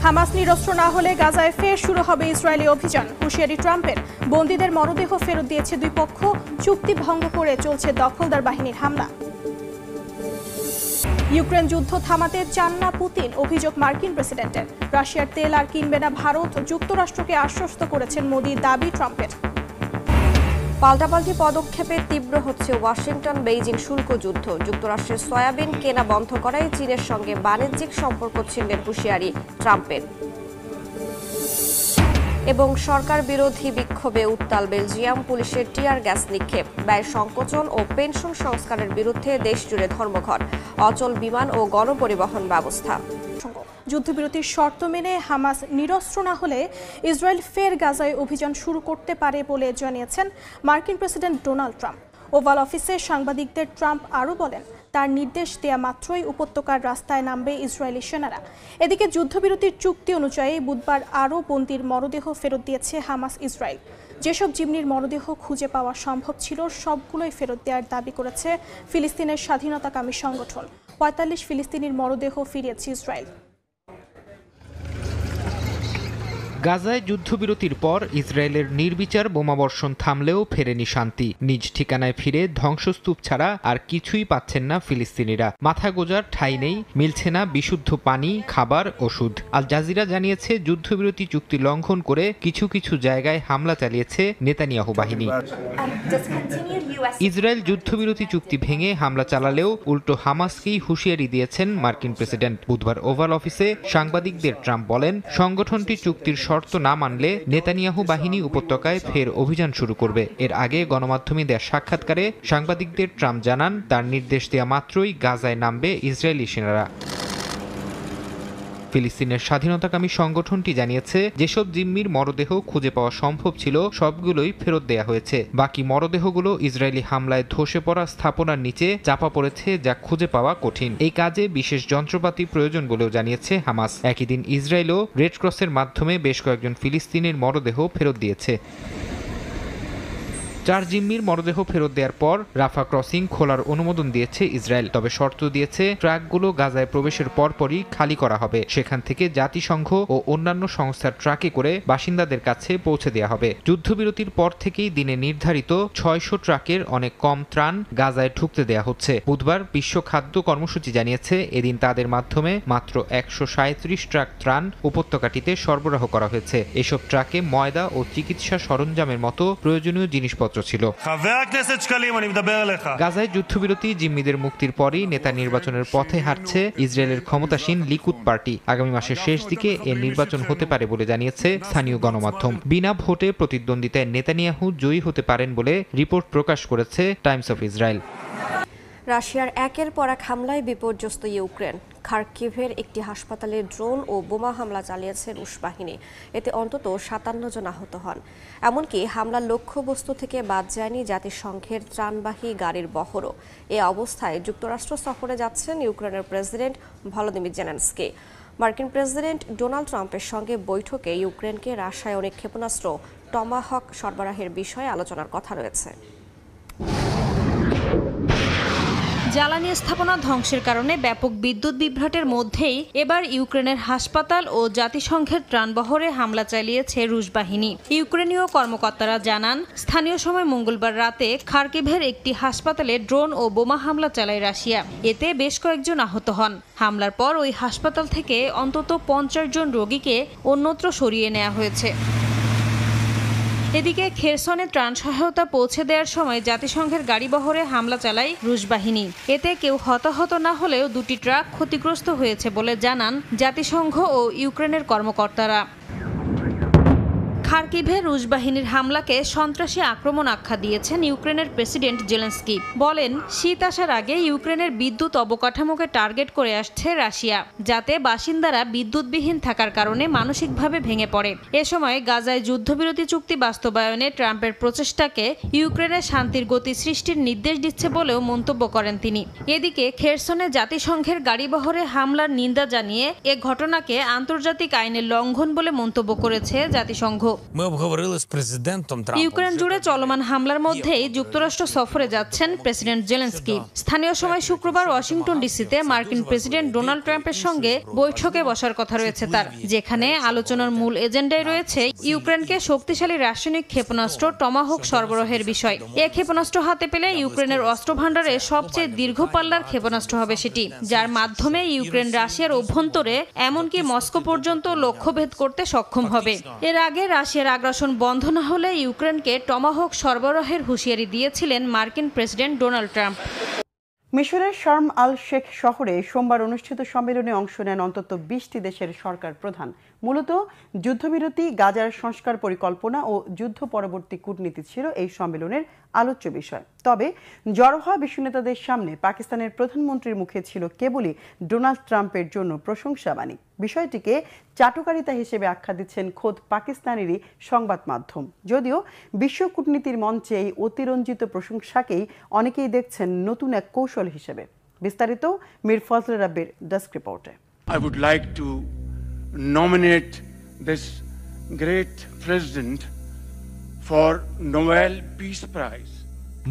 Hamas নিরস্ত্র না হলে গাজায় ফের শুরু হবে ইসরায়েলি অভিযান, হুঁশিয়ারি ট্রাম্পের। বন্দীদের মরদেহ ফেরত দিয়েছে দুই পক্ষ, চুক্তি ভঙ্গ করে চলছে দখলদার বাহিনীর হামলা। ইউক্রেন যুদ্ধ থামাতে চান না পুতিন, অভিযোগ মার্কিন প্রেসিডেন্টের। রাশিয়ার তেল আর কিনবে না ভারত, যুক্তরাষ্ট্রকে আশ্বস্ত করেছেন মোদি, দাবি ট্রাম্পের। পাল্টাপাল্টি পদক্ষেপে তীব্র হচ্ছে ওয়াশিংটন বেইজিং শুল্ক যুদ্ধ। যুক্তরাষ্ট্রের সয়াবিন কেনা বন্ধ করায় চীনের সঙ্গে বাণিজ্যিক সম্পর্ক ছিন্নের হুঁশিয়ারি ট্রাম্পের। এবং সরকার বিরোধী বিক্ষোভে উত্তাল বেলজিয়াম, পুলিশের টিয়ার গ্যাস নিক্ষেপ। ব্যয় সংকোচন ও পেনশন সংস্কারের বিরুদ্ধে দেশজুড়ে ধর্মঘট, অচল বিমান ও গণপরিবহন ব্যবস্থা। যুদ্ধবিরতির শর্ত মেনে হামাস নিরস্ত্র না হলে ইসরায়েল ফের গাজায় অভিযান শুরু করতে পারে বলে জানিয়েছেন মার্কিন প্রেসিডেন্ট ডোনাল্ড ট্রাম্প। ওভাল অফিসে সাংবাদিকদের ট্রাম্প আরও বলেন, তার নির্দেশ দেয়া মাত্রই উপত্যকার রাস্তায় নামবে ইসরায়েলি সেনারা। এদিকে যুদ্ধবিরতির চুক্তি অনুযায়ী বুধবার আরও বন্দীর মরদেহ ফেরত দিয়েছে হামাস ইসরায়েল। যেসব জিম্মির মরদেহ খুঁজে পাওয়া সম্ভব ছিল সবগুলোই ফেরত দেওয়ার দাবি করেছে ফিলিস্তিনের স্বাধীনতাকামী সংগঠন। ৪৫ ফিলিস্তিনির মরদেহ ফিরিয়েছে ইসরায়েল। গাজায় যুদ্ধবিরতির পর ইসরায়েলের নির্বিচার বোমাবর্ষণ থামলেও ফেরেনি শান্তি। নিজ ঠিকানায় ফিরে ধ্বংসস্তূপ ছাড়া আর কিছুই পাচ্ছেন না ফিলিস্তিনিরা। মাথা গোঁজার ঠাঁই নেই, মিলছে না বিশুদ্ধ পানি, খাবার, ওষুধ। আল জাজিরা জানিয়েছে, যুদ্ধবিরতি চুক্তি লঙ্ঘন করে কিছু কিছু জায়গায় হামলা চালিয়েছে নেতানিয়াহু বাহিনী। ইসরায়েল যুদ্ধবিরতি চুক্তি ভেঙে হামলা চালালেও উল্টো হামাসকেই হুঁশিয়ারি দিয়েছেন মার্কিন প্রেসিডেন্ট। বুধবার ওভাল অফিসে সাংবাদিকদের ট্রাম্প বলেন, সংগঠনটি চুক্তির শর্ত না মানলে নেতানিয়াহু বাহিনী উপত্যকায় ফের অভিযান শুরু করবে। এর আগে গণমাধ্যমে দেয়া সাক্ষাৎকারে সাংবাদিকদের ট্রাম্প জানান, তার নির্দেশ দেয়া মাত্রই গাজায় নামবে ইসরায়েলি সেনারা। ফিলিস্তিনের স্বাধীনতাকামী সংগঠনটি জানিয়েছে, যেসব জিম্মির মরদেহ খুঁজে পাওয়া সম্ভব ছিল সবগুলোই ফেরত দেয়া হয়েছে। বাকি মরদেহগুলো ইসরায়েলি হামলায় ধসে পড়া স্থাপনার নিচে চাপা পড়েছে, যা খুঁজে পাওয়া কঠিন। এই কাজে বিশেষ যন্ত্রপাতি প্রয়োজন বলেও জানিয়েছে হামাস। একই দিন ইসরায়েলও রেড ক্রসের মাধ্যমে বেশ কয়েকজন ফিলিস্তিনের মরদেহ ফেরত দিয়েছে। 4 জিম্মির মরদেহ ফেরত দেওয়ার পর রাফা ক্রসিং খোলার অনুমোদন দিয়েছে ইসরায়েল। তবে শর্ত দিয়েছে, ট্রাকগুলো গাজায় প্রবেশের পরপরই খালি করা হবে। সেখান থেকে জাতিসংঘ ও অন্যান্য সংস্থার ট্রাকে করে বাসিন্দাদের কাছে পৌঁছে দেওয়া হবে। যুদ্ধবিরতির পর থেকেই দিনে নির্ধারিত 600 ট্রাকের অনেক কম ত্রাণ গাজায় ঢুকতে দেওয়া হচ্ছে। বুধবার বিশ্ব খাদ্য কর্মসূচি জানিয়েছে, এদিন তাদের মাধ্যমে মাত্র 137 ট্রাক ত্রাণ উপত্যকাটিতে সরবরাহ করা হয়েছে। এসব ট্রাকে ময়দা ও চিকিৎসা সরঞ্জামের মতো প্রয়োজনীয় জিনিসপত্র ছিল। গাজায় যুদ্ধবিরতি জিম্মিদের মুক্তির পরই নেতা নির্বাচনের পথে হাঁটছে ইসরায়েলের ক্ষমতাসীন লিকুদ পার্টি। আগামী মাসের শেষ দিকে এর নির্বাচন হতে পারে বলে জানিয়েছে স্থানীয় গণমাধ্যম। বিনা ভোটে প্রতিদ্বন্দ্বিতায় নেতানিয়াহু জয়ী হতে পারেন বলে রিপোর্ট প্রকাশ করেছে টাইমস অফ ইসরায়েল। রাশিয়ার একের পর এক হামলায় বিপর্যস্ত ইউক্রেন। খার্কিভের একটি হাসপাতালে ড্রোন ও বোমা হামলা চালিয়েছে রুশ বাহিনী। এতে অন্তত 57 জন আহত হন। এমনকি হামলার লক্ষ্যবস্তু থেকে বাদ যায়নি জাতিসংঘের ত্রাণবাহী গাড়ির বহরও। এ অবস্থায় যুক্তরাষ্ট্র সফরে যাচ্ছেন ইউক্রেনের প্রেসিডেন্ট ভলোদিমির জেলেনস্কি। মার্কিন প্রেসিডেন্ট ডোনাল্ড ট্রাম্পের সঙ্গে বৈঠকে ইউক্রেনকে রাসায়নিক ক্ষেপণাস্ত্র টমাহক সরবরাহের বিষয়ে আলোচনার কথা রয়েছে। জ্বালানি স্থাপনা ধ্বংসের কারণে ব্যাপক বিদ্যুৎ বিভ্রাটের মধ্যেই এবার ইউক্রেনের হাসপাতাল ও জাতিসংঘের ত্রাণবহরে হামলা চালিয়েছে রুশ বাহিনী। ইউক্রেনীয় কর্মকর্তারা জানান, স্থানীয় সময় মঙ্গলবার রাতে খার্কিভের একটি হাসপাতালে ড্রোন ও বোমা হামলা চালায় রাশিয়া। এতে বেশ কয়েকজন আহত হন। হামলার পর ওই হাসপাতাল থেকে অন্তত 50 জন রোগীকে অন্যত্র সরিয়ে নেওয়া হয়েছে। এদিকে খেরসনে ত্রাণ সহায়তা পৌঁছে দেওয়ার সময় জাতিসংঘের গাড়িবহরে হামলা চালায় রুশ বাহিনী। এতে কেউ হতাহত না হলেও 2টি ট্রাক ক্ষতিগ্রস্ত হয়েছে বলে জানান জাতিসংঘ ও ইউক্রেনের কর্মকর্তারা। খার্কিভে রুশ বাহিনীর হামলাকে সন্ত্রাসী আক্রমণ আখ্যা দিয়েছেন ইউক্রেনের প্রেসিডেন্ট জেলেনস্কি। বলেন, শীত আসার আগে ইউক্রেনের বিদ্যুৎ অবকাঠামোকে টার্গেট করে আসছে রাশিয়া, যাতে বাসিন্দারা বিদ্যুৎবিহীন থাকার কারণে মানসিকভাবে ভেঙে পড়ে। এ সময় গাজায় যুদ্ধবিরতি চুক্তি বাস্তবায়নে ট্রাম্পের প্রচেষ্টাকে ইউক্রেনের শান্তির গতি সৃষ্টির নির্দেশ দিচ্ছে বলেও মন্তব্য করেন তিনি। এদিকে খেরসনে জাতিসংঘের গাড়িবহরে হামলার নিন্দা জানিয়ে এ ঘটনাকে আন্তর্জাতিক আইনের লঙ্ঘন বলে মন্তব্য করেছে জাতিসংঘ। ইউক্রেন জুড়ে চলমান হামলার মধ্যেই যুক্তরাষ্ট্র সফরে যাচ্ছেন প্রেসিডেন্ট জেলেনস্কি। স্থানীয় সময় শুক্রবার ওয়াশিংটন ডিসিতে মার্কিন প্রেসিডেন্ট ডোনাল্ড ট্রাম্পের সঙ্গে বৈঠকে বসার কথা রয়েছে তার, যেখানে আলোচনার মূল এজেন্ডায় রয়েছে ইউক্রেনকে শক্তিশালী রাসায়নিক ক্ষেপণাস্ত্র টমাহক সরবরাহের বিষয়। এ ক্ষেপণাস্ত্র হাতে পেলে ইউক্রেনের অস্ত্র ভাণ্ডারে সবচেয়ে দীর্ঘ পাল্লার ক্ষেপণাস্ত্র হবে সেটি, যার মাধ্যমে ইউক্রেন রাশিয়ার অভ্যন্তরে এমনকি মস্কো পর্যন্ত লক্ষ্যভেদ করতে সক্ষম হবে। এর আগে রাশিয়ার আগ্রাসন বন্ধ না হলে ইউক্রেনকে টমাহক সরবরাহের হুঁশিয়ারি দিয়েছিলেন মার্কিন প্রেসিডেন্ট ডোনাল্ড ট্রাম্প। মিশরের শার্ম আল শেখ শহরে সোমবার অনুষ্ঠিত সম্মেলনে অংশ নেন অন্তত 20টি দেশের সরকার প্রধান। মূলত যুদ্ধবিরতি, গাজার সংস্কার পরিকল্পনা ও যুদ্ধ পরবর্তী কূটনীতি ছিল এই সম্মেলনের আলোচ্য বিষয়। তবে জড়ো হওয়া বিশ্ব নেতাদের সামনে পাকিস্তানের প্রধানমন্ত্রীর মুখে ছিল কেবলই ডোনাল্ড ট্রাম্পের জন্য প্রশংসাবাণী। বিষয়টিকে চাটুকারিতা হিসেবে আখ্যা দিচ্ছেন খোদ পাকিস্তানেরই সংবাদ মাধ্যম। যদিও বিশ্ব কূটনীতির মঞ্চে এই অতিরঞ্জিত প্রশংসাকেই অনেকেই দেখছেন নতুন এক কৌশল হিসেবে। বিস্তারিত মীর ফজল রাব্বির ডেস্ক রিপোর্টে। I would like to nominate this great president for Nobel Peace Prize.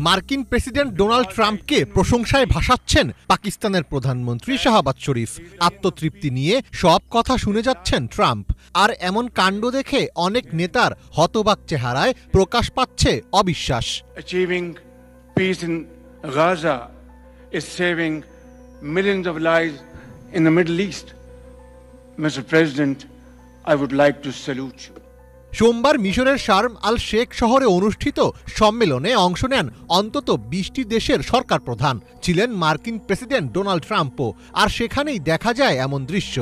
মার্কিন প্রেসিডেন্ট ডোনাল্ড ট্রাম্পকে প্রশংসায় ভাসাচ্ছেন পাকিস্তানের প্রধানমন্ত্রী শাহবাজ শরীফ। আত্মতৃপ্তি নিয়ে সব কথা শুনে যাচ্ছেন ট্রাম্প। আর এমন কাণ্ড দেখে অনেক নেতার হতবাক চেহারায় প্রকাশ পাচ্ছে অবিশ্বাস। Achieving peace in Gaza is saving millions of lives in the Middle East. Mr. President, I would like to salute you. সোমবার মিশরের শার্ম আল শেখ শহরে অনুষ্ঠিত সম্মেলনে অংশ নেন অন্তত 20টি দেশের সরকার প্রধান। ছিলেন মার্কিন প্রেসিডেন্ট ডোনাল্ড ট্রাম্পও। আর সেখানেই দেখা যায় এমন দৃশ্য।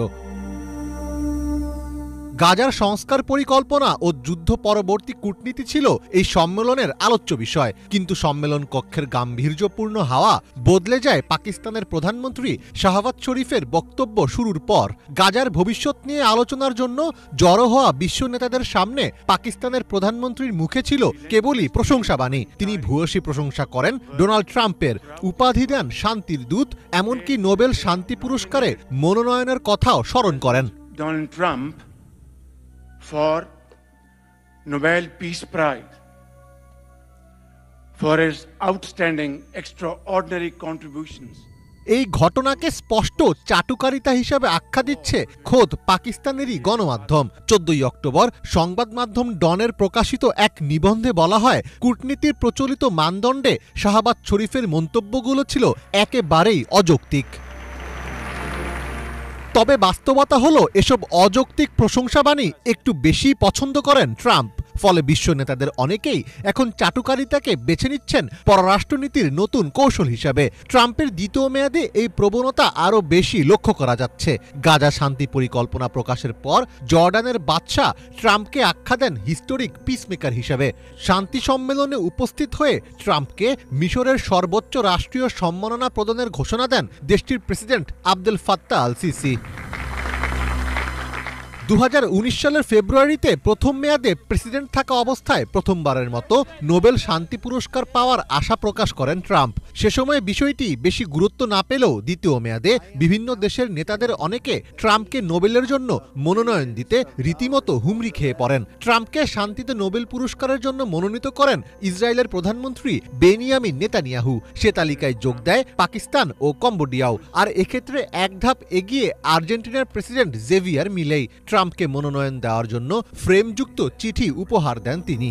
গাজার সংস্কার পরিকল্পনা ও যুদ্ধ পরবর্তী কূটনীতি ছিল এই সম্মেলনের আলোচ্য বিষয়। কিন্তু সম্মেলন কক্ষের গাম্ভীর্যপূর্ণ হাওয়া বদলে যায় পাকিস্তানের প্রধানমন্ত্রী শাহবাজ শরীফের বক্তব্য শুরুর পর। গাজার ভবিষ্যৎ নিয়ে আলোচনার জন্য জড়ো হওয়া বিশ্ব নেতাদের সামনে পাকিস্তানের প্রধানমন্ত্রীর মুখে ছিল কেবলই প্রশংসাবাণী। তিনি ভূয়সী প্রশংসা করেন ডোনাল্ড ট্রাম্পের, উপাধি দেন শান্তির দূত, এমনকি নোবেল শান্তি পুরস্কারে মনোনয়নের কথাও স্মরণ করেন। Donald Trump for Nobel Peace Prize for his outstanding, extraordinary contributions. এই ঘটনাকে স্পষ্ট চাটুকারিতা হিসেবে আখ্যা দিচ্ছে খোদ পাকিস্তানেরই গণমাধ্যম। 14 অক্টোবর সংবাদ মাধ্যম ডনের প্রকাশিত এক নিবন্ধে বলা হয়, কূটনীতির প্রচলিত মানদণ্ডে শাহবাজ শরীফের মন্তব্যগুলো ছিল একেবারেই অযৌক্তিক। তবে বাস্তবতা হলো এসব অযৌক্তিক প্রশংসাবাণী একটু বেশি পছন্দ করেন ট্রাম্প। ফলে বিশ্ব নেতাদের অনেকেই এখন চাটুকারিতাকে বেছে নিচ্ছেন পররাষ্ট্রনীতির নতুন কৌশল হিসাবে। ট্রাম্পের দ্বিতীয় মেয়াদে এই প্রবণতা আরও বেশি লক্ষ্য করা যাচ্ছে। গাজা শান্তি পরিকল্পনা প্রকাশের পর জর্ডানের বাদশাহ ট্রাম্পকে আখ্যা দেন হিস্টোরিক পিসমেকার হিসাবে। শান্তি সম্মেলনে উপস্থিত হয়ে ট্রাম্পকে মিশরের সর্বোচ্চ রাষ্ট্রীয় সম্মাননা প্রদানের ঘোষণা দেন দেশটির president Abdel Fattah al CC. 2019 সালের ফেব্রুয়ারিতে প্রথম মেয়াদে প্রেসিডেন্ট থাকা অবস্থায় প্রথমবারের মতো নোবেল শান্তি পুরস্কার পাওয়ার আশা প্রকাশ করেন ট্রাম্প। সে সময় বিষয়টি বেশি গুরুত্ব না পেলেও দ্বিতীয় মেয়াদে বিভিন্ন দেশের নেতাদের অনেকে ট্রাম্পকে নোবেলের জন্য মনোনয়ন দিতে রীতিমতো হুমড়ি খেয়ে পড়েন। ট্রাম্পকে শান্তিতে নোবেল পুরস্কারের জন্য মনোনীত করেন ইসরায়েলের প্রধানমন্ত্রী বেনিয়ামিন নেতানিয়াহু। সে তালিকায় যোগ দেয় পাকিস্তান ও কম্বোডিয়াও। আর এক্ষেত্রে এক ধাপ এগিয়ে আর্জেন্টিনার প্রেসিডেন্ট জেভিয়ার মিলেই। ট্রাম্পকে মনোনয়ন দেওয়ার জন্য ফ্রেমযুক্ত চিঠি উপহার দেন তিনি।